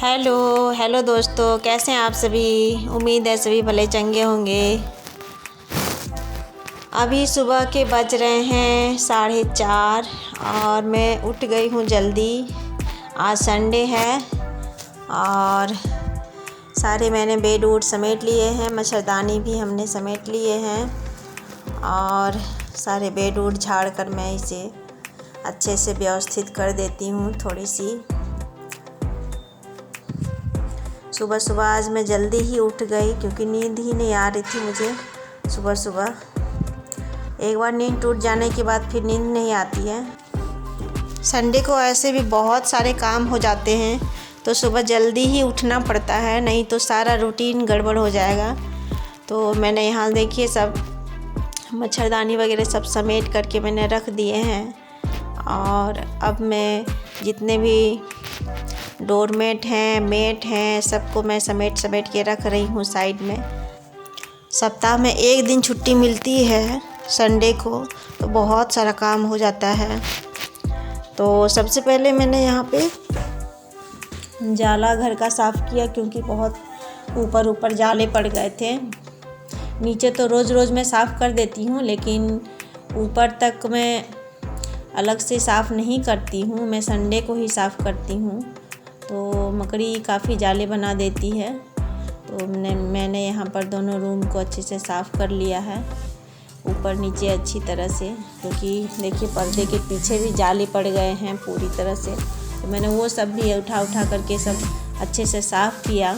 Hello hello दोस्तों, कैसे हैं आप सभी। उम्मीद है सभी भले चंगे होंगे। अभी सुबह के बज रहे हैं 4:30 और मैं उठ गई हूँ जल्दी। आज संडे है और सारे मैंने बेड वूड समेट लिए हैं, मच्छरदानी भी हमने समेट लिए हैं और सारे बेड वूड झाड़ कर मैं इसे अच्छे से व्यवस्थित कर देती हूँ। थोड़ी सी सुबह सुबह आज मैं जल्दी ही उठ गई क्योंकि नींद ही नहीं आ रही थी मुझे। सुबह सुबह एक बार नींद टूट जाने के बाद फिर नींद नहीं आती है। संडे को ऐसे भी बहुत सारे काम हो जाते हैं तो सुबह जल्दी ही उठना पड़ता है, नहीं तो सारा रूटीन गड़बड़ हो जाएगा। तो मैंने यहाँ देखिए सब मच्छरदानी वगैरह सब समेट करके मैंने रख दिए हैं और अब मैं जितने भी डोरमेट हैं, मेट हैं, सबको मैं समेट के रख रही हूँ साइड में। सप्ताह में एक दिन छुट्टी मिलती है संडे को, तो बहुत सारा काम हो जाता है। तो सबसे पहले मैंने यहाँ पे जाला घर का साफ़ किया क्योंकि बहुत ऊपर जाले पड़ गए थे। नीचे तो रोज़ मैं साफ़ कर देती हूँ, लेकिन ऊपर तक मैं अलग से साफ़ नहीं करती हूँ, मैं संडे को ही साफ़ करती हूँ। तो मकड़ी काफ़ी जाले बना देती है। तो मैंने यहाँ पर दोनों रूम को अच्छे से साफ़ कर लिया है, ऊपर नीचे अच्छी तरह से, क्योंकि देखिए पर्दे के पीछे भी जाले पड़ गए हैं पूरी तरह से। तो मैंने वो सब भी उठा करके सब अच्छे से साफ़ किया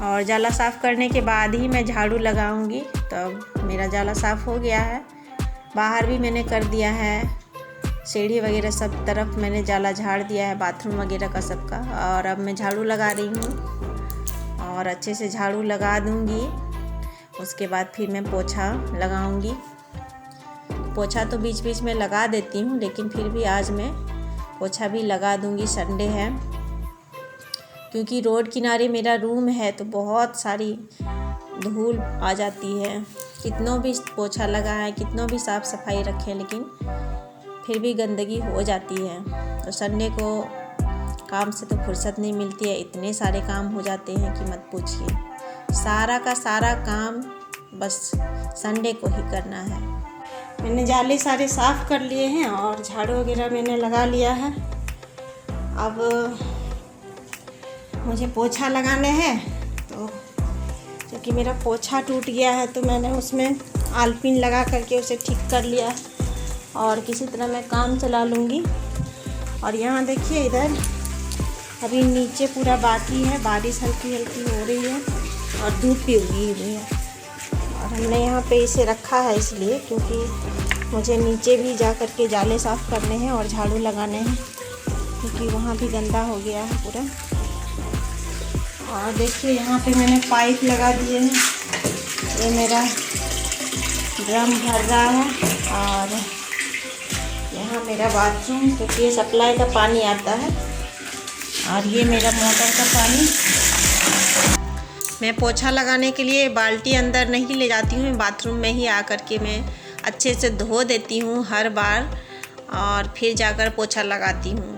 और जाला साफ़ करने के बाद ही मैं झाड़ू लगाऊंगी। तब मेरा जाला साफ़ हो गया है। बाहर भी मैंने कर दिया है, सीढ़ी वगैरह सब तरफ मैंने जाला झाड़ दिया है, बाथरूम वगैरह का सबका। और अब मैं झाड़ू लगा रही हूँ और अच्छे से झाड़ू लगा दूँगी। उसके बाद फिर मैं पोछा लगाऊँगी। पोछा तो बीच में लगा देती हूँ, लेकिन फिर भी आज मैं पोछा भी लगा दूँगी। संडे है क्योंकि रोड किनारे मेरा रूम है तो बहुत सारी धूल आ जाती है। कितनों भी पोछा लगाएं, कितनों भी साफ़ सफाई रखें, लेकिन फिर भी गंदगी हो जाती है। तो संडे को काम से तो फुर्सत नहीं मिलती है, इतने सारे काम हो जाते हैं कि मत पूछिए। सारा का सारा काम बस संडे को ही करना है। मैंने जाले सारे साफ़ कर लिए हैं और झाड़ू वगैरह मैंने लगा लिया है। अब मुझे पोछा लगाने हैं, तो क्योंकि मेरा पोछा टूट गया है तो मैंने उसमें आलपिन लगा करके उसे ठीक कर लिया और किसी तरह मैं काम चला लूँगी। और यहाँ देखिए इधर अभी नीचे पूरा बाकी है, बारिश हल्की हो रही है और धूप भी उगी हुई है। और हमने यहाँ पे इसे रखा है इसलिए क्योंकि मुझे नीचे भी जा कर के जाले साफ़ करने हैं और झाड़ू लगाने हैं, क्योंकि वहाँ भी गंदा हो गया है पूरा। और देखिए यहाँ पे मैंने पाइप लगा दिए हैं। ये मेरा ड्रम भर रहा है और यहाँ मेरा बाथरूम, क्योंकि ये सप्लाई का पानी आता है और ये मेरा मोटर का पानी। मैं पोछा लगाने के लिए बाल्टी अंदर नहीं ले जाती हूँ, बाथरूम में ही आकर के मैं अच्छे से धो देती हूँ हर बार और फिर जाकर पोछा लगाती हूँ।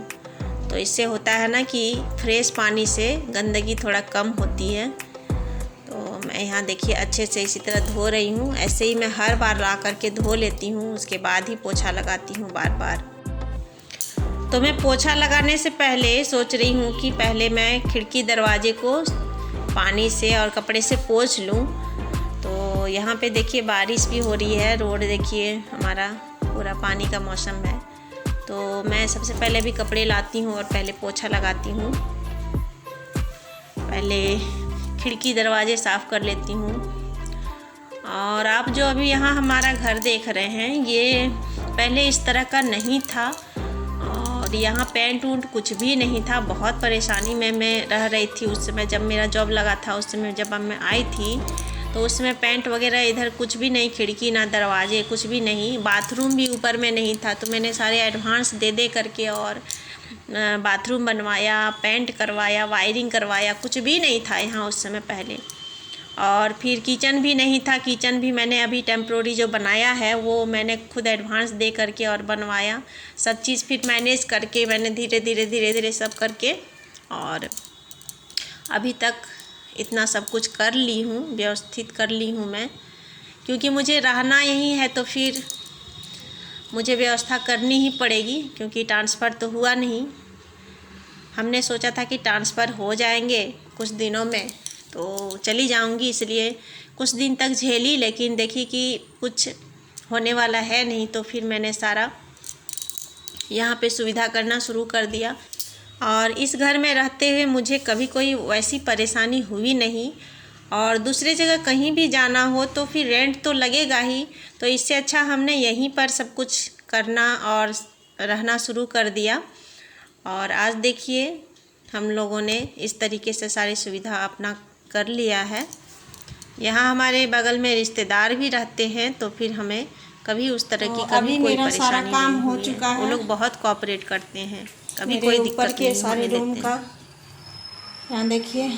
तो इससे होता है ना कि फ्रेश पानी से गंदगी थोड़ा कम होती है। तो मैं यहाँ देखिए अच्छे से इसी तरह धो रही हूँ। ऐसे ही मैं हर बार ला करके धो लेती हूँ, उसके बाद ही पोछा लगाती हूँ बार। तो मैं पोछा लगाने से पहले सोच रही हूँ कि पहले मैं खिड़की दरवाजे को पानी से और कपड़े से पोंछ लूँ। तो यहाँ पे देखिए बारिश भी हो रही है, रोड देखिए हमारा पूरा पानी का मौसम है। तो मैं सबसे पहले भी कपड़े लाती हूँ और पहले पोछा लगाती हूँ। पहले खिड़की दरवाजे साफ़ कर लेती हूँ। और आप जो अभी यहाँ हमारा घर देख रहे हैं, ये पहले इस तरह का नहीं था और यहाँ पेंट वूंट कुछ भी नहीं था। बहुत परेशानी में मैं रह रही थी उस समय, जब मेरा जॉब लगा था उस समय जब मैं आई थी तो उसमें पेंट वगैरह इधर कुछ भी नहीं, खिड़की ना दरवाजे कुछ भी नहीं, बाथरूम भी ऊपर में नहीं था। तो मैंने सारे एडवांस दे करके और बाथरूम बनवाया, पेंट करवाया, वायरिंग करवाया, कुछ भी नहीं था यहाँ उस समय पहले। और फिर किचन भी नहीं था, किचन भी मैंने अभी टेम्प्रोरी जो बनाया है वो मैंने खुद एडवांस दे करके और बनवाया। सब चीज़ फिर मैनेज करके मैंने धीरे धीरे सब करके और अभी तक इतना सब कुछ कर ली हूँ, व्यवस्थित कर ली हूँ मैं, क्योंकि मुझे रहना यहीं है तो फिर मुझे व्यवस्था करनी ही पड़ेगी, क्योंकि ट्रांसफ़र तो हुआ नहीं। हमने सोचा था कि ट्रांसफ़र हो जाएंगे कुछ दिनों में तो चली जाऊंगी, इसलिए कुछ दिन तक झेली, लेकिन देखी कि कुछ होने वाला है नहीं, तो फिर मैंने सारा यहाँ पे सुविधा करना शुरू कर दिया। और इस घर में रहते हुए मुझे कभी कोई वैसी परेशानी हुई नहीं, और दूसरी जगह कहीं भी जाना हो तो फिर रेंट तो लगेगा ही, तो इससे अच्छा हमने यहीं पर सब कुछ करना और रहना शुरू कर दिया। और आज देखिए हम लोगों ने इस तरीके से सारी सुविधा अपना कर लिया है। यहाँ हमारे बगल में रिश्तेदार भी रहते हैं, तो फिर हमें कभी उस तरह की कभी कोई परेशानी नहीं हुई है। वो लोग बहुत कोऑपरेट करते हैं, कभी कोई दिक्कत नहीं होने देते हैं। यहाँ देखिए,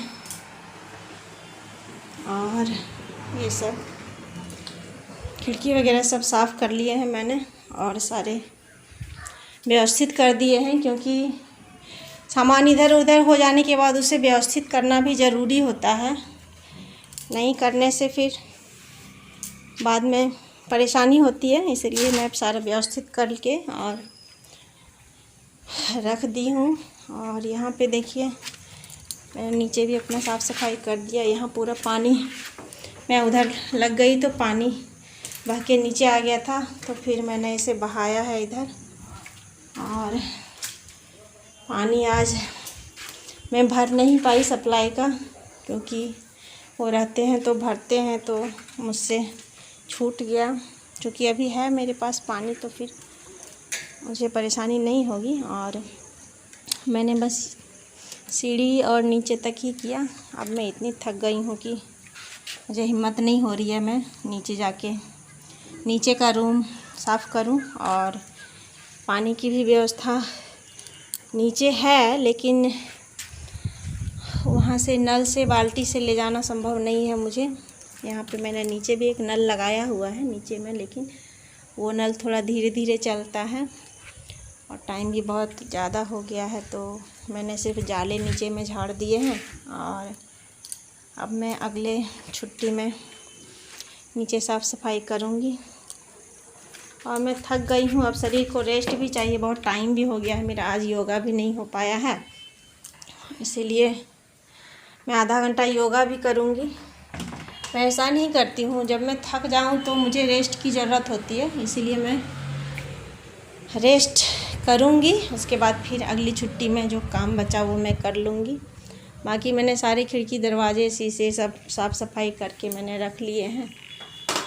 और ये सब खिड़की वगैरह सब साफ़ कर लिए हैं मैंने और सारे व्यवस्थित कर दिए हैं, क्योंकि सामान इधर उधर हो जाने के बाद उसे व्यवस्थित करना भी ज़रूरी होता है। नहीं करने से फिर बाद में परेशानी होती है, इसलिए मैं सारा व्यवस्थित करके और रख दी हूँ। और यहाँ पे देखिए मैंने नीचे भी अपना साफ़ सफाई कर दिया। यहाँ पूरा पानी, मैं उधर लग गई तो पानी बह के नीचे आ गया था, तो फिर मैंने इसे बहाया है इधर। और पानी आज मैं भर नहीं पाई सप्लाई का, क्योंकि वो रहते हैं तो भरते हैं, तो मुझसे छूट गया। क्योंकि अभी है मेरे पास पानी तो फिर मुझे परेशानी नहीं होगी। और मैंने बस सीढ़ी और नीचे तक ही किया। अब मैं इतनी थक गई हूँ कि मुझे हिम्मत नहीं हो रही है मैं नीचे जाके नीचे का रूम साफ़ करूँ। और पानी की भी व्यवस्था नीचे है, लेकिन वहाँ से नल से बाल्टी से ले जाना संभव नहीं है मुझे। यहाँ पे मैंने नीचे भी एक नल लगाया हुआ है नीचे में, लेकिन वो नल थोड़ा धीरे धीरे चलता है और टाइम भी बहुत ज़्यादा हो गया है, तो मैंने सिर्फ जाले नीचे में झाड़ दिए हैं। और अब मैं अगले छुट्टी में नीचे साफ़ सफाई करूँगी। और मैं थक गई हूँ, अब शरीर को रेस्ट भी चाहिए, बहुत टाइम भी हो गया है मेरा, आज योगा भी नहीं हो पाया है, इसीलिए मैं आधा घंटा योगा भी करूँगी। मैं ऐसा नहीं करती हूँ, जब मैं थक जाऊँ तो मुझे रेस्ट की ज़रूरत होती है, इसीलिए मैं रेस्ट करूँगी। उसके बाद फिर अगली छुट्टी में जो काम बचा वो मैं कर लूँगी। बाकी मैंने सारे खिड़की दरवाजे शीशे सब साफ़ सफाई करके मैंने रख लिए हैं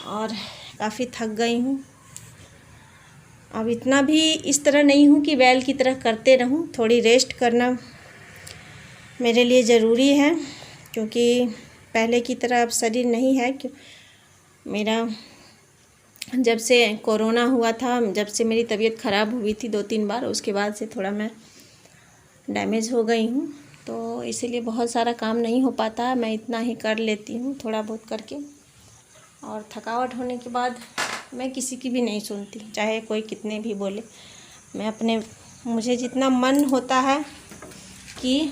और काफ़ी थक गई हूँ। अब इतना भी इस तरह नहीं हूँ कि बैल की तरह करते रहूँ, थोड़ी रेस्ट करना मेरे लिए ज़रूरी है, क्योंकि पहले की तरह अब शरीर नहीं है। कि मेरा जब से कोरोना हुआ था, जब से मेरी तबीयत ख़राब हुई थी 2-3 बार, उसके बाद से थोड़ा मैं डैमेज हो गई हूँ, तो इसीलिए बहुत सारा काम नहीं हो पाता। मैं इतना ही कर लेती हूँ थोड़ा बहुत करके, और थकावट होने के बाद मैं किसी की भी नहीं सुनती, चाहे कोई कितने भी बोले। मैं मुझे जितना मन होता है कि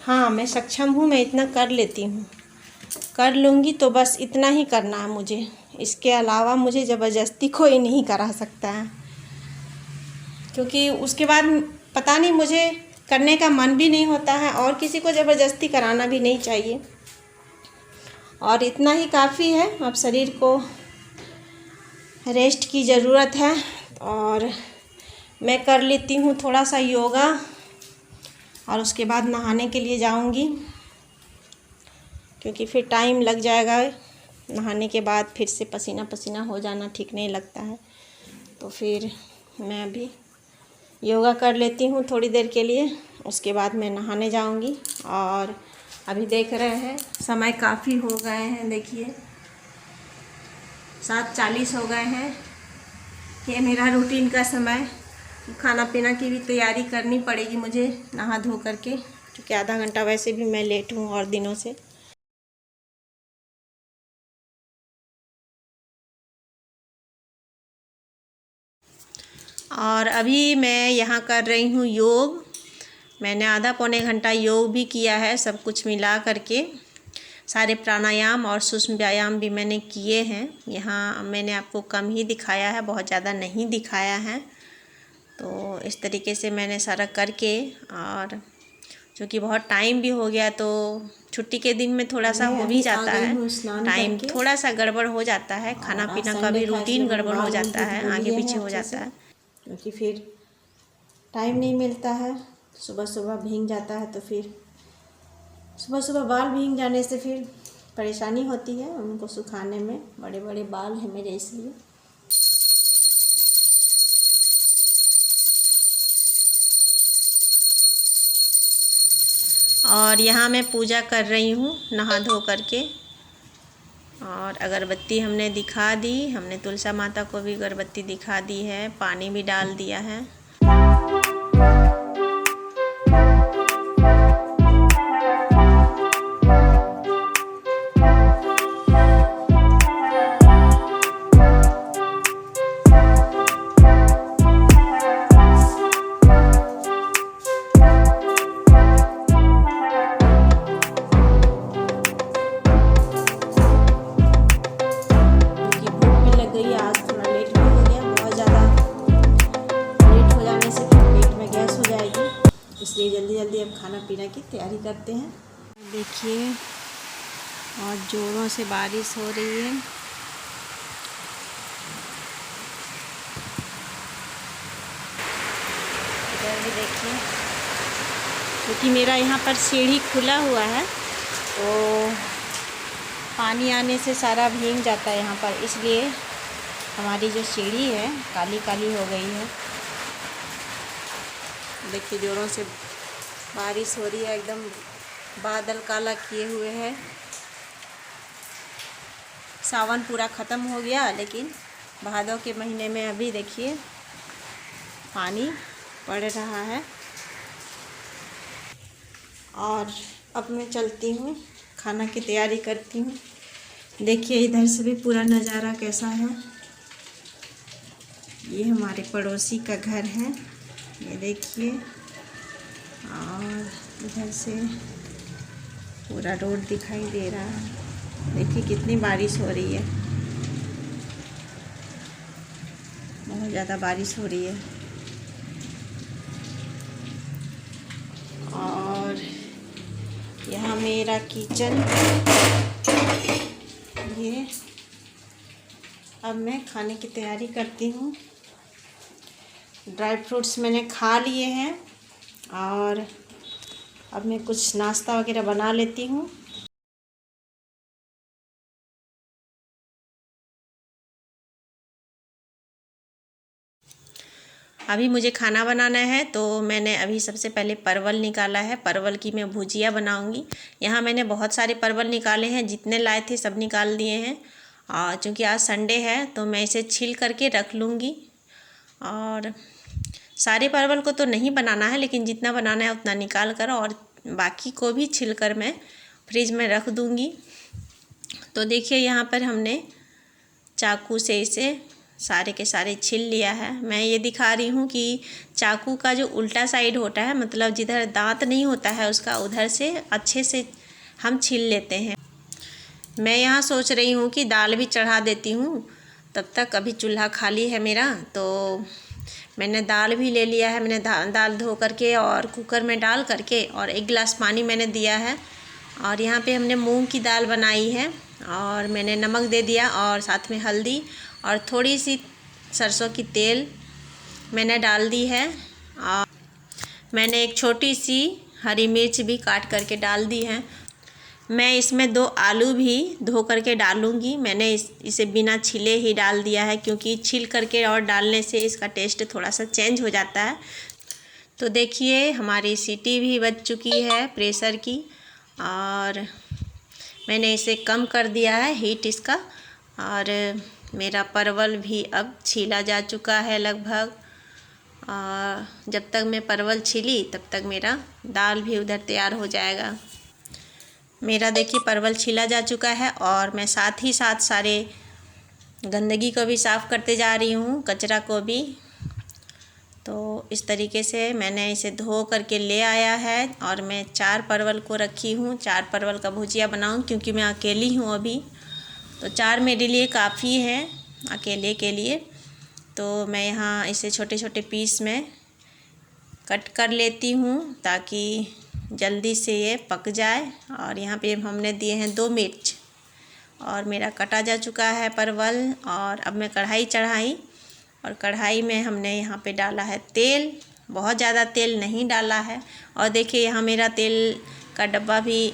हाँ मैं सक्षम हूँ, मैं इतना कर लेती हूँ, कर लूँगी, तो बस इतना ही करना है मुझे। इसके अलावा मुझे ज़बरदस्ती कोई नहीं करा सकता है, क्योंकि उसके बाद पता नहीं मुझे करने का मन भी नहीं होता है, और किसी को ज़बरदस्ती कराना भी नहीं चाहिए। और इतना ही काफ़ी है। अब शरीर को रेस्ट की ज़रूरत है, और मैं कर लेती हूँ थोड़ा सा योगा, और उसके बाद नहाने के लिए जाऊँगी, क्योंकि फिर टाइम लग जाएगा। नहाने के बाद फिर से पसीना पसीना हो जाना ठीक नहीं लगता है, तो फिर मैं अभी योगा कर लेती हूँ थोड़ी देर के लिए, उसके बाद मैं नहाने जाऊँगी। और अभी देख रहे हैं समय काफ़ी हो गए हैं, देखिए 7:40 हो गए हैं। ये मेरा रूटीन का समय, खाना पीना की भी तैयारी करनी पड़ेगी मुझे नहा धो करके, क्योंकि आधा घंटा वैसे भी मैं लेट हूँ और दिनों से। और अभी मैं यहाँ कर रही हूँ योग, मैंने आधा पौने घंटा योग भी किया है, सब कुछ मिला करके सारे प्राणायाम और सूक्ष्म व्यायाम भी मैंने किए हैं। यहाँ मैंने आपको कम ही दिखाया है, बहुत ज़्यादा नहीं दिखाया है। तो इस तरीके से मैंने सारा करके, और क्योंकि बहुत टाइम भी हो गया तो छुट्टी के दिन में थोड़ा सा हो भी जाता है, टाइम थोड़ा सा गड़बड़ हो जाता है, खाना पीना का भी रूटीन गड़बड़ हो जाता है, आगे पीछे हो जाता है, क्योंकि फिर टाइम नहीं मिलता है। सुबह सुबह भीग जाता है तो फिर सुबह सुबह बाल भीग जाने से फिर परेशानी होती है उनको सुखाने में। बड़े बड़े बाल हैं मेरे, इसलिए। और यहाँ मैं पूजा कर रही हूँ नहा धो करके, और अगरबत्ती हमने दिखा दी, हमने तुलसा माता को भी अगरबत्ती दिखा दी है, पानी भी डाल दिया है। इसलिए जल्दी जल्दी अब खाना पीना की तैयारी करते हैं। देखिए, और ज़ोरों से बारिश हो रही है। इधर भी देखिए, क्योंकि मेरा यहाँ पर सीढ़ी खुला हुआ है तो पानी आने से सारा भीग जाता है यहाँ पर, इसलिए हमारी जो सीढ़ी है काली काली हो गई है। देखिए, जोरों से बारिश हो रही है, एकदम बादल काला किए हुए हैं। सावन पूरा ख़त्म हो गया, लेकिन भादों के महीने में अभी देखिए पानी पड़ रहा है। और अब मैं चलती हूँ, खाना की तैयारी करती हूँ। देखिए इधर से भी पूरा नज़ारा कैसा है। ये हमारे पड़ोसी का घर है, ये देखिए। और इधर से पूरा रोड दिखाई दे रहा है। देखिए कितनी बारिश हो रही है, बहुत ज़्यादा बारिश हो रही है। और यहाँ मेरा किचन, ये अब मैं खाने की तैयारी करती हूँ। ड्राई फ्रूट्स मैंने खा लिए हैं और अब मैं कुछ नाश्ता वगैरह बना लेती हूँ। अभी मुझे खाना बनाना है, तो मैंने अभी सबसे पहले परवल निकाला है। परवल की मैं भुजिया बनाऊंगी। यहाँ मैंने बहुत सारे परवल निकाले हैं, जितने लाए थे सब निकाल दिए हैं। और चूँकि आज संडे है तो मैं इसे छील करके रख लूँगी। और सारे परवल को तो नहीं बनाना है, लेकिन जितना बनाना है उतना निकाल कर और बाकी को भी छील कर मैं फ्रिज में रख दूँगी। तो देखिए यहाँ पर हमने चाकू से इसे सारे के सारे छील लिया है। मैं ये दिखा रही हूँ कि चाकू का जो उल्टा साइड होता है, मतलब जिधर दांत नहीं होता है उसका, उधर से अच्छे से हम छील लेते हैं। मैं यहाँ सोच रही हूँ कि दाल भी चढ़ा देती हूँ, तब तक अभी चूल्हा खाली है मेरा। तो मैंने दाल भी ले लिया है। मैंने दाल धो करके और कुकर में डाल करके और 1 गिलास पानी मैंने दिया है। और यहाँ पे हमने मूंग की दाल बनाई है और मैंने नमक दे दिया और साथ में हल्दी और थोड़ी सी सरसों की तेल मैंने डाल दी है। और मैंने एक छोटी सी हरी मिर्च भी काट करके डाल दी है। मैं इसमें 2 आलू भी धो करके डालूँगी। मैंने इसे बिना छिले ही डाल दिया है, क्योंकि छील करके और डालने से इसका टेस्ट थोड़ा सा चेंज हो जाता है। तो देखिए हमारी सीटी भी बज चुकी है प्रेशर की, और मैंने इसे कम कर दिया है हीट इसका। और मेरा परवल भी अब छीला जा चुका है लगभग। और जब तक मैं परवल छीली तब तक मेरा दाल भी उधर तैयार हो जाएगा। मेरा देखिए परवल छीला जा चुका है और मैं साथ ही साथ सारे गंदगी को भी साफ़ करते जा रही हूँ, कचरा को भी। तो इस तरीके से मैंने इसे धो करके ले आया है और मैं 4 परवल को रखी हूँ। 4 परवल का भुजिया बनाऊँ क्योंकि मैं अकेली हूँ अभी, तो 4 मेरे लिए काफ़ी है अकेले के लिए। तो मैं यहाँ इसे छोटे छोटे पीस में कट कर लेती हूँ ताकि जल्दी से ये पक जाए। और यहाँ पे हमने दिए हैं 2 मिर्च और मेरा कटा जा चुका है परवल। और अब मैं कढ़ाई चढ़ाई और कढ़ाई में हमने यहाँ पे डाला है तेल। बहुत ज़्यादा तेल नहीं डाला है। और देखिए यहाँ मेरा तेल का डब्बा भी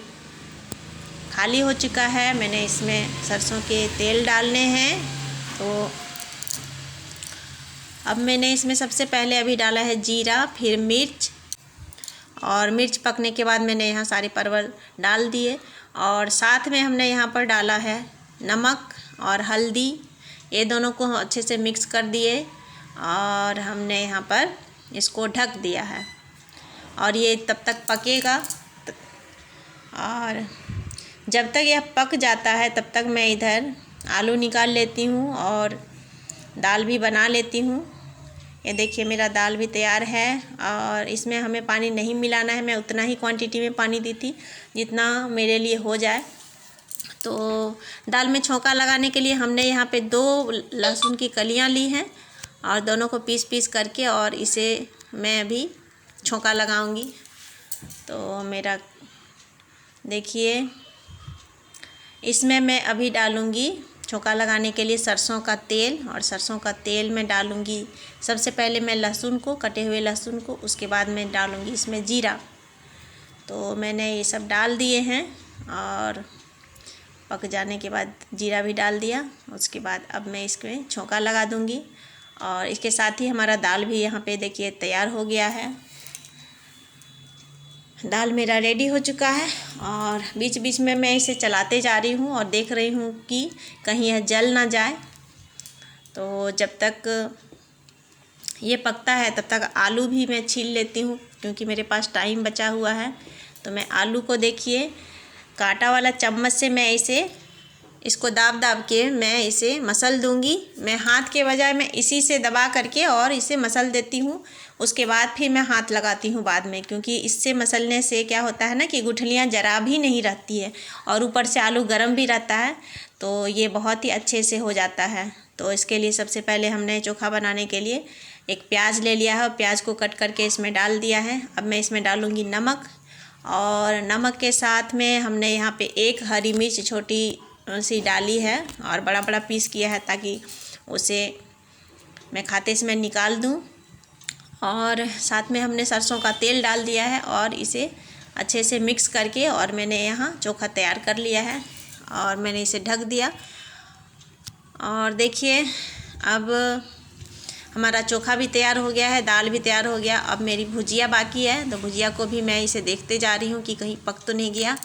खाली हो चुका है। मैंने इसमें सरसों के तेल डालने हैं। तो अब मैंने इसमें सबसे पहले अभी डाला है जीरा, फिर मिर्च, और मिर्च पकने के बाद मैंने यहाँ सारे परवल डाल दिए। और साथ में हमने यहाँ पर डाला है नमक और हल्दी, ये दोनों को अच्छे से मिक्स कर दिए और हमने यहाँ पर इसको ढक दिया है और ये तब तक पकेगा। और जब तक यह पक जाता है तब तक मैं इधर आलू निकाल लेती हूँ और दाल भी बना लेती हूँ। ये देखिए मेरा दाल भी तैयार है और इसमें हमें पानी नहीं मिलाना है। मैं उतना ही क्वांटिटी में पानी दी थी जितना मेरे लिए हो जाए। तो दाल में छौंका लगाने के लिए हमने यहाँ पे 2 लहसुन की कलियाँ ली हैं और दोनों को पीस पीस करके और इसे मैं अभी छौंका लगाऊंगी। तो मेरा देखिए इसमें मैं अभी डालूँगी छौंका लगाने के लिए सरसों का तेल। और सरसों का तेल में डालूँगी सबसे पहले मैं लहसुन को, कटे हुए लहसुन को, उसके बाद मैं डालूँगी इसमें जीरा। तो मैंने ये सब डाल दिए हैं और पक जाने के बाद जीरा भी डाल दिया। उसके बाद अब मैं इसमें छौंका लगा दूँगी और इसके साथ ही हमारा दाल भी यहाँ पे देखिए तैयार हो गया है। दाल मेरा रेडी हो चुका है और बीच बीच में मैं इसे चलाते जा रही हूँ और देख रही हूँ कि कहीं यह जल ना जाए। तो जब तक ये पकता है तब तक आलू भी मैं छील लेती हूँ क्योंकि मेरे पास टाइम बचा हुआ है। तो मैं आलू को देखिए कांटा वाला चम्मच से मैं इसको दाब दाब के मैं इसे मसल दूँगी। मैं हाथ के बजाय मैं इसी से दबा करके और इसे मसल देती हूँ। उसके बाद फिर मैं हाथ लगाती हूँ बाद में, क्योंकि इससे मसलने से क्या होता है ना कि गुठलियाँ जरा भी नहीं रहती है और ऊपर से आलू गर्म भी रहता है तो ये बहुत ही अच्छे से हो जाता है। तो इसके लिए सबसे पहले हमने चोखा बनाने के लिए एक प्याज ले लिया है और प्याज को कट करके इसमें डाल दिया है। अब मैं इसमें डालूँगी नमक और नमक के साथ में हमने यहाँ पे 1 हरी मिर्च छोटी सी डाली है और बड़ा बड़ा पीस किया है ताकि उसे मैं खाते समय निकाल दूँ। और साथ में हमने सरसों का तेल डाल दिया है और इसे अच्छे से मिक्स करके और मैंने यहाँ चोखा तैयार कर लिया है और मैंने इसे ढक दिया। और देखिए अब हमारा चोखा भी तैयार हो गया है, दाल भी तैयार हो गया। अब मेरी भुजिया बाकी है तो भुजिया को भी मैं इसे देखते जा रही हूँ कि कहीं पक तो नहीं गया,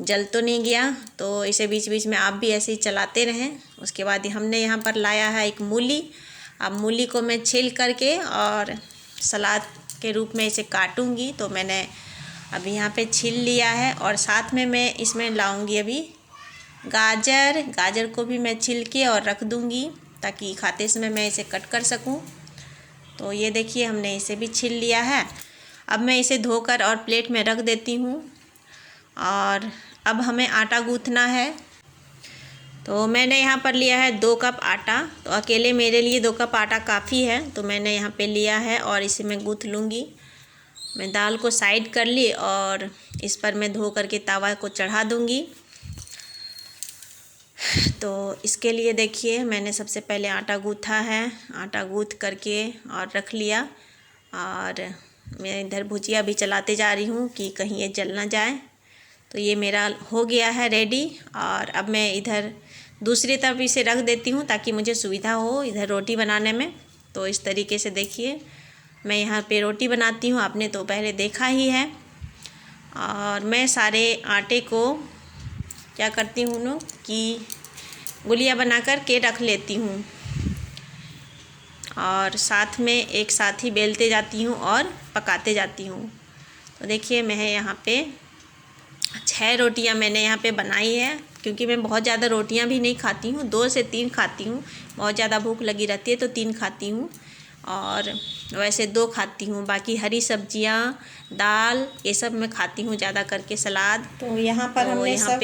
जल तो नहीं गया। तो इसे बीच बीच में आप भी ऐसे ही चलाते रहें। उसके बाद हमने यहाँ पर लाया है एक मूली। अब मूली को मैं छील करके और सलाद के रूप में इसे काटूंगी। तो मैंने अभी यहाँ पे छील लिया है और साथ में मैं इसमें लाऊंगी अभी गाजर को भी मैं छील के और रख दूंगी ताकि खाते समय मैं इसे कट कर सकूं। तो ये देखिए हमने इसे भी छील लिया है। अब मैं इसे धोकर और प्लेट में रख देती हूँ। और अब हमें आटा गूँथना है। तो मैंने यहाँ पर लिया है 2 कप आटा। तो अकेले मेरे लिए 2 कप आटा काफ़ी है तो मैंने यहाँ पे लिया है और इसे मैं गूँथ लूँगी। मैं दाल को साइड कर ली और इस पर मैं धो करके तवा को चढ़ा दूँगी। तो इसके लिए देखिए मैंने सबसे पहले आटा गूँथा है, आटा गूँथ करके और रख लिया। और मैं इधर भुजिया भी चलाते जा रही हूँ कि कहीं ये जल ना जाए। तो ये मेरा हो गया है रेडी। और अब मैं इधर दूसरी तरफ इसे रख देती हूँ ताकि मुझे सुविधा हो इधर रोटी बनाने में। तो इस तरीके से देखिए मैं यहाँ पे रोटी बनाती हूँ, आपने तो पहले देखा ही है। और मैं सारे आटे को क्या करती हूँ ना कि गुलिया बना कर के रख लेती हूँ और साथ में एक साथ ही बेलते जाती हूँ और पकाते जाती हूँ। तो देखिए मैं यहाँ पे 6 रोटियाँ मैंने यहाँ पे बनाई है, क्योंकि मैं बहुत ज़्यादा रोटियाँ भी नहीं खाती हूँ, 2 से 3 खाती हूँ। बहुत ज़्यादा भूख लगी रहती है तो 3 खाती हूँ। और वैसे 2 खाती हूँ, बाकी हरी सब्जियाँ, दाल ये सब मैं खाती हूँ ज़्यादा करके, सलाद। तो यहाँ पर हमने सब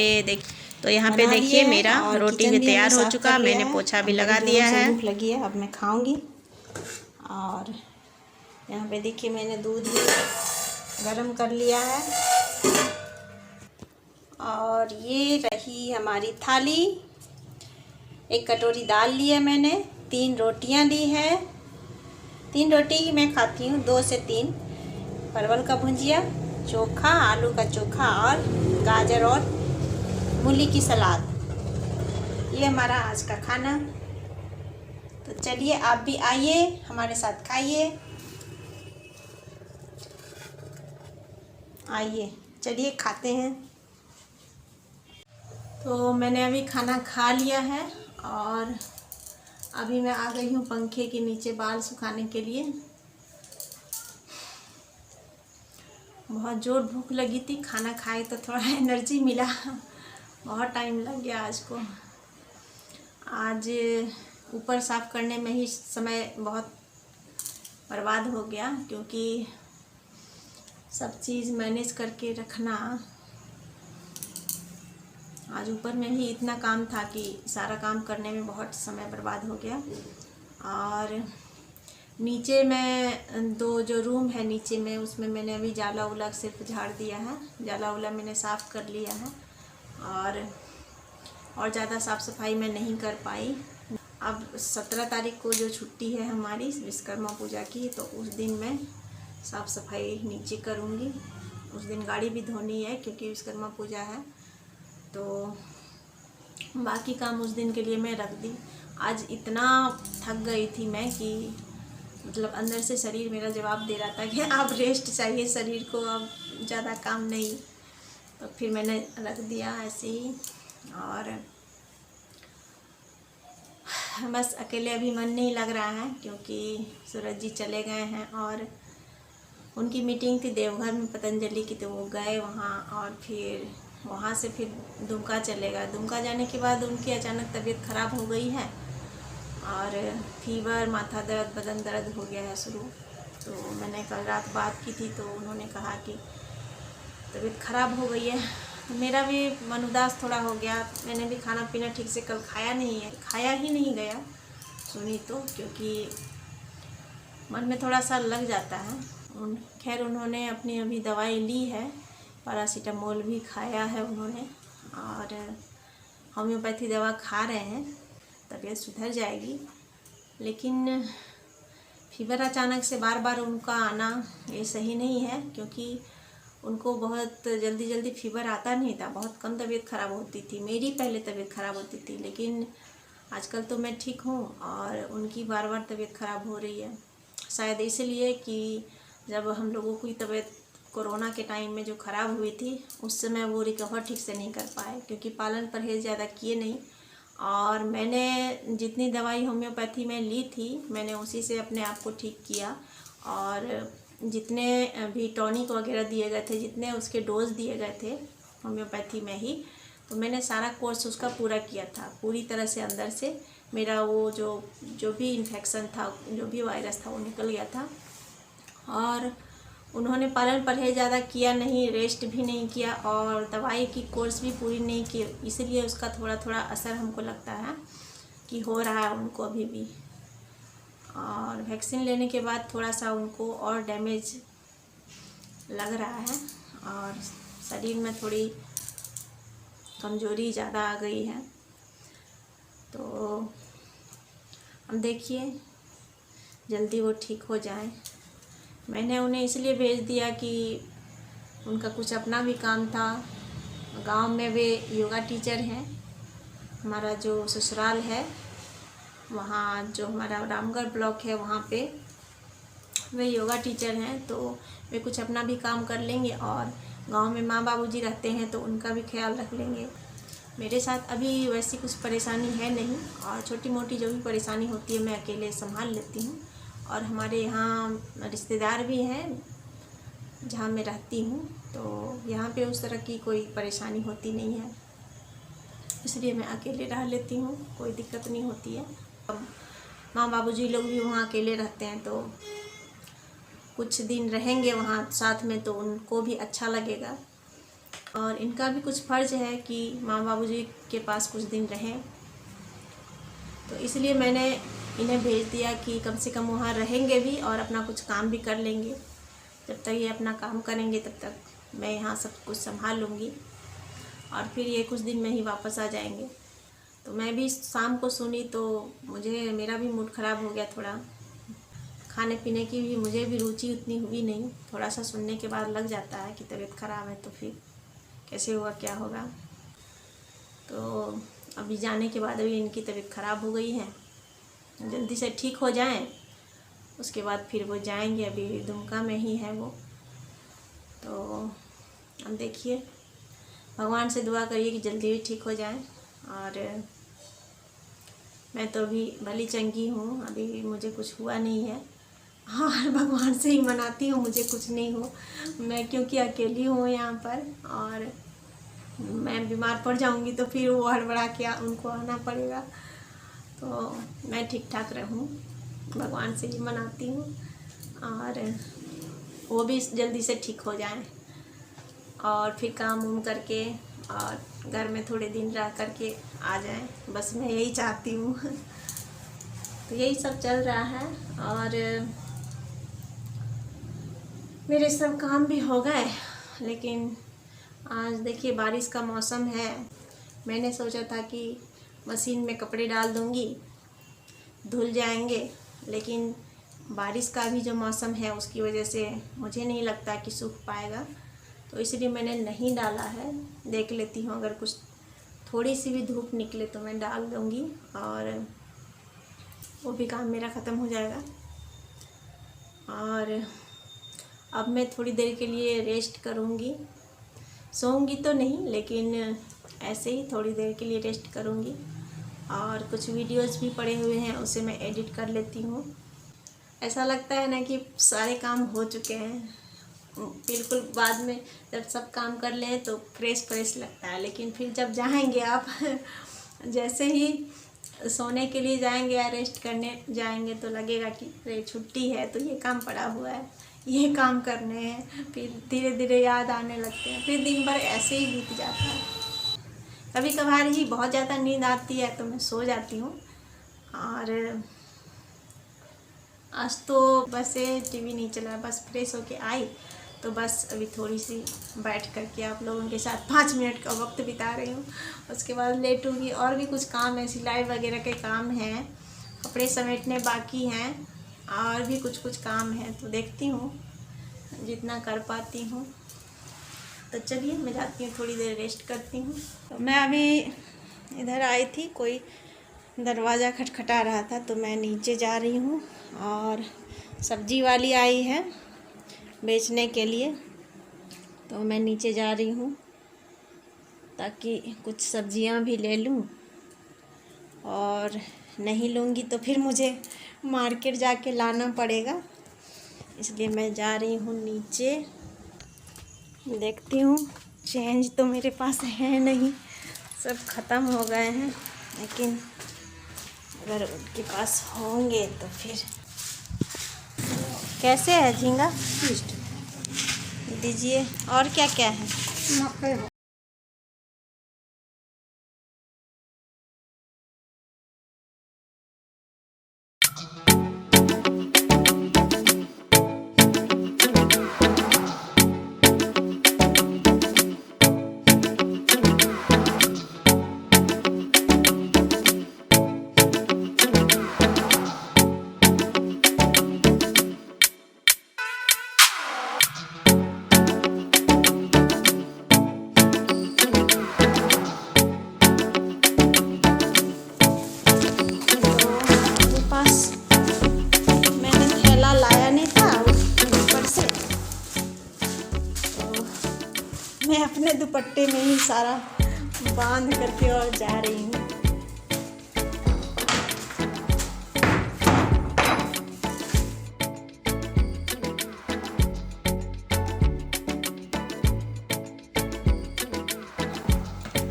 यहाँ पे देखिए मेरा और रोटी किचन भी भी हमने तैयार हो साफ चुका, कर लिया मैंने है। पोछा भी अब बड़ी लगा जोरों दिया से है। भूख लगी है, अब मैं खाऊंगी। और यहाँ पे देखिए मैंने दूध भी गरम कर लिया है। और ये रही हमारी थाली। 1 कटोरी दाल ली है मैंने, 3 रोटियां ली है। 3 रोटी ही मैं खाती हूँ, 2 से 3। परवल का भुजिया, चोखा, आलू का चोखा और गाजर और मूली की सलाद। ये हमारा आज का खाना। तो चलिए आप भी आइए हमारे साथ खाइए। आइए चलिए खाते हैं। तो मैंने अभी खाना खा लिया है और अभी मैं आ गई हूँ पंखे के नीचे बाल सुखाने के लिए। बहुत ज़ोर भूख लगी थी, खाना खाए तो थोड़ा एनर्जी मिला। बहुत टाइम लग गया आज को। आज ऊपर साफ़ करने में ही समय बहुत बर्बाद हो गया, क्योंकि सब चीज़ मैनेज करके रखना। आज ऊपर में ही इतना काम था कि सारा काम करने में बहुत समय बर्बाद हो गया। और नीचे में 2 जो रूम है नीचे में, उसमें मैंने अभी जाला उला सिर्फ झाड़ दिया है। जाला उला मैंने साफ़ कर लिया है और ज़्यादा साफ़ सफाई मैं नहीं कर पाई। अब 17 तारीख को जो छुट्टी है हमारी विश्वकर्मा पूजा की, तो उस दिन मैं साफ़ सफाई नीचे करूँगी। उस दिन गाड़ी भी धोनी है क्योंकि विश्वकर्मा पूजा है। तो बाकी काम उस दिन के लिए मैं रख दी। आज इतना थक गई थी मैं कि मतलब अंदर से शरीर मेरा जवाब दे रहा था कि अब रेस्ट चाहिए शरीर को, अब ज़्यादा काम नहीं। तो फिर मैंने रख दिया ऐसे ही। और बस अकेले अभी मन नहीं लग रहा है क्योंकि सूरज जी चले गए हैं और उनकी मीटिंग थी देवघर में पतंजलि की, तो वो गए वहाँ। और फिर वहाँ से फिर दुमका चले गए। दुमका जाने के बाद उनकी अचानक तबीयत ख़राब हो गई है और फीवर, माथा दर्द, बदन दर्द हो गया है शुरू। तो मैंने कल रात बात की थी, तो उन्होंने कहा कि तबीयत ख़राब हो गई है। मेरा भी मन उदास थोड़ा हो गया। मैंने भी खाना पीना ठीक से कल खाया नहीं है, खाया ही नहीं गया सुनी तो, क्योंकि मन में थोड़ा सा लग जाता है। खैर उन्होंने अपनी अभी दवाई ली है, पैरासीटामोल भी खाया है उन्होंने और होम्योपैथी दवा खा रहे हैं, तबीयत सुधर जाएगी। लेकिन फीवर अचानक से बार बार उनका आना ये सही नहीं है, क्योंकि उनको बहुत जल्दी जल्दी फीवर आता नहीं था, बहुत कम तबीयत ख़राब होती थी। मेरी पहले तबीयत ख़राब होती थी, लेकिन आजकल तो मैं ठीक हूँ और उनकी बार बार तबीयत ख़राब हो रही है। शायद इसलिए कि जब हम लोगों की तबीयत कोरोना के टाइम में जो ख़राब हुई थी, उस समय वो रिकवर ठीक से नहीं कर पाए, क्योंकि पालन परहेज़ ज़्यादा किए नहीं। और मैंने जितनी दवाई होम्योपैथी में ली थी, मैंने उसी से अपने आप को ठीक किया। और जितने भी टॉनिक वगैरह दिए गए थे, जितने उसके डोज दिए गए थे होम्योपैथी में ही, तो मैंने सारा कोर्स उसका पूरा किया था। पूरी तरह से अंदर से मेरा वो जो भी इन्फेक्शन था, जो भी वायरस था, वो निकल गया था। और उन्होंने पालन परहेज़ ज़्यादा किया नहीं, रेस्ट भी नहीं किया और दवाई की कोर्स भी पूरी नहीं की, इसलिए उसका थोड़ा थोड़ा असर हमको लगता है कि हो रहा है उनको अभी भी। और वैक्सीन लेने के बाद थोड़ा सा उनको और डैमेज लग रहा है और शरीर में थोड़ी कमज़ोरी ज़्यादा आ गई है। तो हम देखिए जल्दी वो ठीक हो जाए। मैंने उन्हें इसलिए भेज दिया कि उनका कुछ अपना भी काम था। गांव में वे योगा टीचर हैं। हमारा जो ससुराल है वहाँ, जो हमारा रामगढ़ ब्लॉक है, वहाँ पे वे योगा टीचर हैं। तो वे कुछ अपना भी काम कर लेंगे और गांव में माँ बाबूजी रहते हैं तो उनका भी ख्याल रख लेंगे। मेरे साथ अभी वैसी कुछ परेशानी है नहीं, और छोटी मोटी जो भी परेशानी होती है मैं अकेले संभाल लेती हूँ। और हमारे यहाँ रिश्तेदार भी हैं जहाँ मैं रहती हूँ, तो यहाँ पे उस तरह की कोई परेशानी होती नहीं है, इसलिए मैं अकेले रह लेती हूँ, कोई दिक्कत नहीं होती है। अब माँ बाबूजी लोग भी वहाँ अकेले रहते हैं, तो कुछ दिन रहेंगे वहाँ साथ में तो उनको भी अच्छा लगेगा। और इनका भी कुछ फ़र्ज़ है कि माँ बाबूजी के पास कुछ दिन रहें, तो इसलिए मैंने इन्हें भेज दिया कि कम से कम वहाँ रहेंगे भी और अपना कुछ काम भी कर लेंगे। जब तक ये अपना काम करेंगे तब तक मैं यहाँ सब कुछ संभाल लूँगी, और फिर ये कुछ दिन में ही वापस आ जाएंगे। तो मैं भी शाम को सुनी तो मेरा भी मूड ख़राब हो गया थोड़ा। खाने पीने की भी मुझे भी रुचि उतनी हुई नहीं, थोड़ा सा सुनने के बाद लग जाता है कि तबीयत ख़राब है, तो फिर कैसे हुआ क्या होगा। तो अभी जाने के बाद अभी इनकी तबीयत ख़राब हो गई है, जल्दी से ठीक हो जाएं, उसके बाद फिर वो जाएंगे। अभी दुमका में ही है वो। तो अब देखिए, भगवान से दुआ करिए कि जल्दी भी ठीक हो जाएं। और मैं तो अभी भली चंगी हूँ, अभी मुझे कुछ हुआ नहीं है, और भगवान से ही मनाती हूँ मुझे कुछ नहीं हो। मैं क्योंकि अकेली हूँ यहाँ पर, और मैं बीमार पड़ जाऊँगी तो फिर वो हड़बड़ा के उनको आना पड़ेगा। तो मैं ठीक ठाक रहूँ, भगवान से ही मनाती हूँ, और वो भी जल्दी से ठीक हो जाएं, और फिर काम उम करके और घर में थोड़े दिन रह करके आ जाएं। बस मैं यही चाहती हूँ। तो यही सब चल रहा है, और मेरे सब काम भी हो गए। लेकिन आज देखिए बारिश का मौसम है, मैंने सोचा था कि मशीन में कपड़े डाल दूँगी, धुल जाएंगे, लेकिन बारिश का भी जो मौसम है उसकी वजह से मुझे नहीं लगता कि सूख पाएगा, तो इसलिए मैंने नहीं डाला है। देख लेती हूँ, अगर कुछ थोड़ी सी भी धूप निकले तो मैं डाल दूँगी, और वो भी काम मेरा ख़त्म हो जाएगा। और अब मैं थोड़ी देर के लिए रेस्ट करूँगी, सोऊंगी तो नहीं, लेकिन ऐसे ही थोड़ी देर के लिए रेस्ट करूँगी। और कुछ वीडियोस भी पड़े हुए हैं, उसे मैं एडिट कर लेती हूँ। ऐसा लगता है ना कि सारे काम हो चुके हैं, बिल्कुल बाद में जब सब काम कर लें तो फ्रेश लगता है। लेकिन फिर जब जाएंगे आप जैसे ही सोने के लिए जाएंगे या रेस्ट करने जाएंगे तो लगेगा कि अरे छुट्टी है तो ये काम पड़ा हुआ है, ये काम करने हैं। फिर धीरे धीरे याद आने लगते हैं, फिर दिन भर ऐसे ही बीत जाता है। कभी कभार ही बहुत ज़्यादा नींद आती है तो मैं सो जाती हूँ। और आज तो बस टीवी नहीं चला, बस फ्रेश होके आई, तो बस अभी थोड़ी सी बैठ करके आप लोगों के साथ 5 मिनट का वक्त बिता रही हूँ। उसके बाद लेटूँगी। और भी कुछ काम है, सिलाई वगैरह के काम हैं, कपड़े समेटने बाकी हैं, और भी कुछ काम है, तो देखती हूँ जितना कर पाती हूँ। तो चलिए मैं जाती हूँ, थोड़ी देर रेस्ट करती हूँ। तो मैं अभी इधर आई थी, कोई दरवाज़ा खटखटा रहा था, तो मैं नीचे जा रही हूँ। और सब्जी वाली आई है बेचने के लिए, तो मैं नीचे जा रही हूँ ताकि कुछ सब्जियां भी ले लूँ, और नहीं लूँगी तो फिर मुझे मार्केट जाके लाना पड़ेगा, इसलिए मैं जा रही हूँ नीचे। देखती हूँ, चेंज तो मेरे पास है नहीं, सब ख़त्म हो गए हैं, लेकिन अगर उनके पास होंगे तो फिर। कैसे है झींगा? दीजिए। और क्या क्या है? मैं अपने दुपट्टे में ही सारा बांध करके और जा रही हूँ।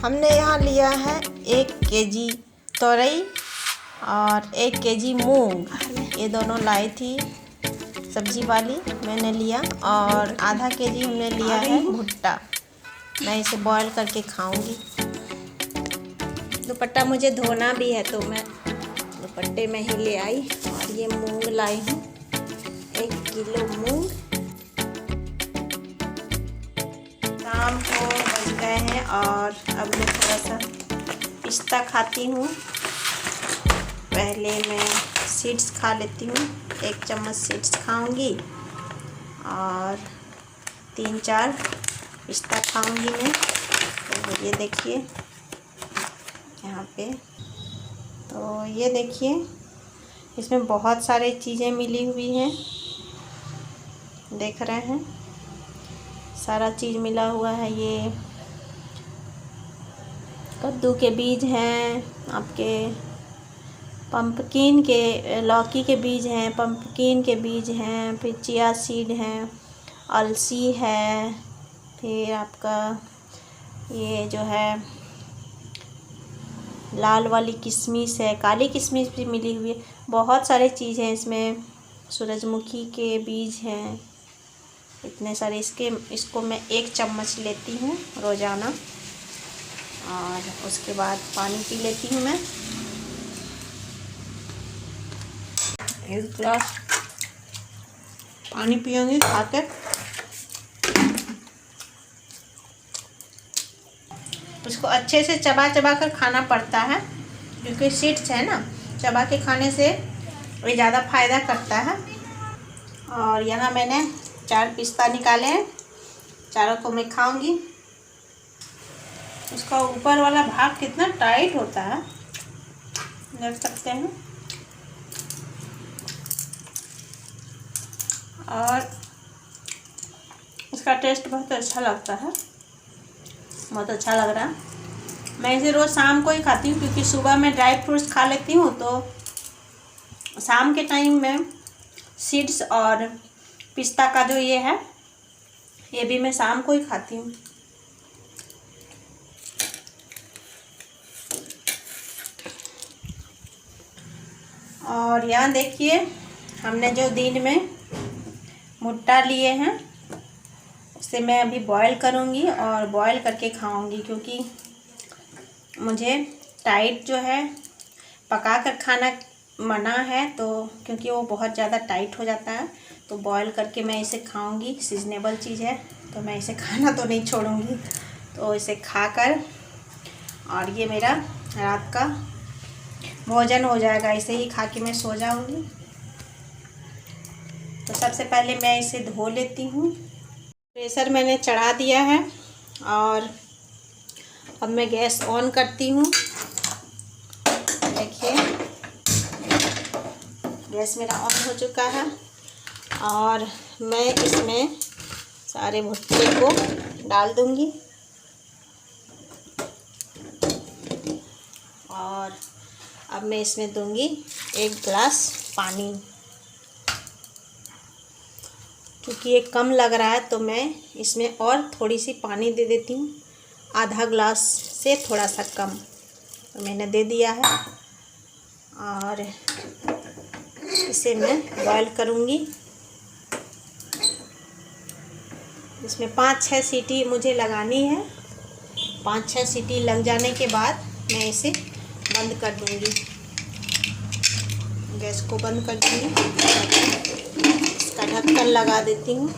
हमने यहाँ लिया है 1 केजी तोरई और 1 केजी मूंग, ये दोनों लाई थी सब्जी वाली, मैंने लिया। और आधा केजी हमने लिया है भुट्टा, मैं इसे बॉईल करके खाऊंगी। दुपट्टा मुझे धोना भी है तो मैं दुपट्टे में ही ले आई। और ये मूंग लाई हूँ, 1 किलो मूंग। शाम को बज गए हैं और अब मैं थोड़ा सा पिस्ता खाती हूँ। पहले मैं सीड्स खा लेती हूँ, 1 चम्मच सीड्स खाऊंगी और 3-4 पिस्ता खाऊंगी मैं। तो ये देखिए यहाँ पे, तो ये देखिए इसमें बहुत सारी चीज़ें मिली हुई हैं, देख रहे हैं सारा चीज़ मिला हुआ है। ये कद्दू के बीज हैं, आपके पंपकिन के, लौकी के बीज हैं, पंपकिन के बीज हैं, फिर चिया सीड हैं, अलसी है, फिर आपका ये जो है लाल वाली किशमिश है, काली किशमिश भी मिली हुई है, बहुत सारी चीज़ हैं इसमें। सूरजमुखी के बीज हैं, इतने सारे। इसको मैं 1 चम्मच लेती हूँ रोज़ाना और उसके बाद पानी पी लेती हूँ मैं 1 गिलास पानी पियूँगी खाकर। उसको अच्छे से चबा चबा कर खाना पड़ता है क्योंकि सीड्स है ना, चबा के खाने से ये ज़्यादा फ़ायदा करता है। और यहाँ मैंने 4 पिस्ता निकाले हैं, चारों को मैं खाऊंगी। उसका ऊपर वाला भाग कितना टाइट होता है, देख सकते हैं। और इसका टेस्ट बहुत अच्छा लगता है, बहुत अच्छा लग रहा है। मैं इसे रोज़ शाम को ही खाती हूँ क्योंकि सुबह में ड्राई फ्रूट्स खा लेती हूँ, तो शाम के टाइम में सीड्स और पिस्ता का जो ये है, ये भी मैं शाम को ही खाती हूँ। और यहाँ देखिए हमने जो दिन में भुट्टा लिए हैं उसे मैं अभी बॉईल करूँगी और बॉईल करके खाऊँगी, क्योंकि मुझे टाइट जो है पका कर खाना मना है, तो क्योंकि वो बहुत ज़्यादा टाइट हो जाता है। तो बॉईल करके मैं इसे खाऊँगी, सीजनेबल चीज़ है तो मैं इसे खाना तो नहीं छोड़ूँगी। तो इसे खाकर और ये मेरा रात का भोजन हो जाएगा, इसे ही खा के मैं सो जाऊँगी। तो सबसे पहले मैं इसे धो लेती हूँ। प्रेशर मैंने चढ़ा दिया है और अब मैं गैस ऑन करती हूँ। देखिए गैस मेरा ऑन हो चुका है और मैं इसमें सारे भुट्टे को डाल दूँगी और अब मैं इसमें दूँगी 1 गिलास पानी। क्योंकि ये कम लग रहा है तो मैं इसमें और थोड़ी सी पानी दे देती हूँ, आधा गिलास से थोड़ा सा कम तो मैंने दे दिया है। और इसे मैं बॉईल करूँगी। इसमें 5-6 सीटी मुझे लगानी है। 5-6 सीटी लग जाने के बाद मैं इसे बंद कर दूँगी, गैस को बंद कर दूँगी। इसका ढक्कन लगा देती हूँ।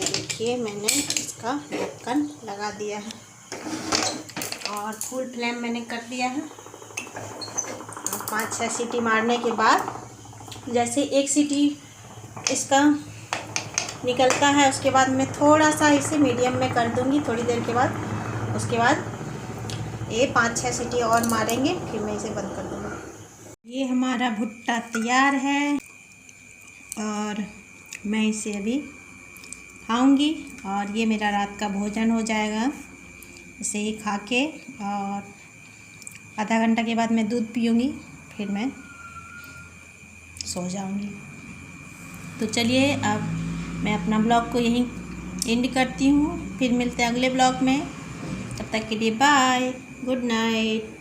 देखिए मैंने इसका ढक्कन लगा दिया है और फुल फ्लेम मैंने कर दिया है। 5-6 सीटी मारने के बाद जैसे 1 सीटी इसका निकलता है उसके बाद मैं थोड़ा सा इसे मीडियम में कर दूँगी थोड़ी देर के बाद। उसके बाद ये 5-6 सीटी और मारेंगे, फिर मैं इसे बंद कर दूँगी। ये हमारा भुट्टा तैयार है और मैं इसे अभी खाऊंगी और ये मेरा रात का भोजन हो जाएगा। इसे ही खा के और आधा घंटा के बाद मैं दूध पीऊँगी, फिर मैं सो जाऊँगी। तो चलिए अब मैं अपना ब्लॉग को यहीं एंड करती हूँ, फिर मिलते हैं अगले ब्लॉग में। तब तक के लिए बाय, गुड नाइट।